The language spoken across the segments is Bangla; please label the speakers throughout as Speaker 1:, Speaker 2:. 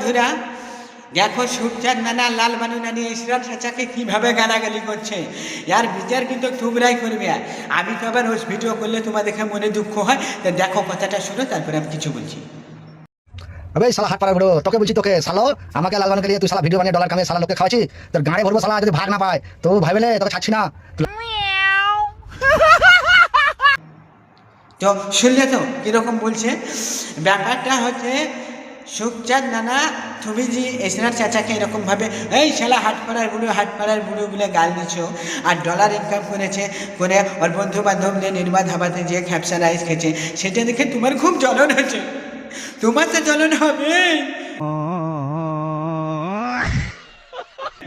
Speaker 1: বন্ধুরা দেখো সুখচাঁদ নানা লাল বানু নানি ইসরাত চাচাকে কীভাবে গালাগালি করছে, ইয়ার বিচার কিন্তু তোমরাই করবে। আমি তো আবার রোজ ভিডিও করলে তোমার দেখে মনে দুঃখ হয়, তো দেখো কথাটা শুনো তারপরে আমি কিছু বলছি।
Speaker 2: अबे साला हाथ पाड़ा बुड़ो তোকে বলছি তোকে সালো আমাকে লাল বানানোর के लिए তুই সালা ভিডিও বানিয়ে ডলার কামিয়ে সালা লোককে খাওয়াচ্ছি তোর গাড়ি ভরবো সালা যদি ভাগ না পায় তো ভাইবেলে তোকে ছাড়ছি না।
Speaker 1: তো শুনলে তো কীরকম বলছে, ব্যাপারটা হচ্ছে সুখচাঁদ নানা তুমি যে ইসরাত চাচাকে এরকমভাবে এই শালা হাট পাড়ার বুড়ো বলে গাল দিচ্ছ, আর ডলার ইনকাম করেছে করে ওর বন্ধু বান্ধব নিয়ে নির্বাধ হাবাতে যে খ্যাপসা রাইস খেয়েছে, সেটা দেখে তোমার খুব জ্বলন হচ্ছে। তোমার তো জ্বলন হবে,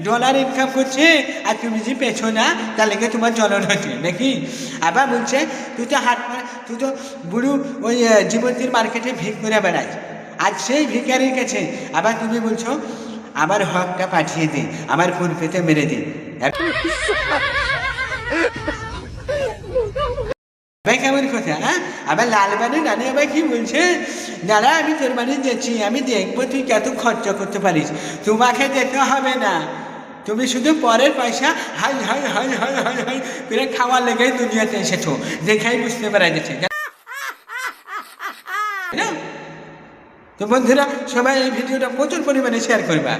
Speaker 1: ডলার ইনকাম করছে আর তুমি যে পেছো না, তার লেগে তোমার জ্বলন হচ্ছে নাকি। আবার বলছে তুই তো বুড়ো ওই জীবন্তীর মার্কেটে ভিক করে বেড়াস, আর সেই ভিকারির কাছে আবার তুমি বলছো আমার হকটা পাঠিয়ে দে, আমার ফোন পেতে মেরে দে। ভাই কেমন কথা, হ্যাঁ? আবার লাল বানু নানি আবার কি বলছে, দাঁড়া আমি তোর বাড়ি যাচ্ছি, আমি দেখবো তুই কত খরচা করতে পারিস, তোমাকে যেতে হবে না, তুমি শুধু পরের পয়সা high high high high high high করে খাওয়ার লেগে দুনিয়াতে এসেছো, দেখাই বুঝতে পারা যাচ্ছে। তো বন্ধুরা সবাই এই ভিডিওটা প্রচুর পরিমাণে শেয়ার করবা।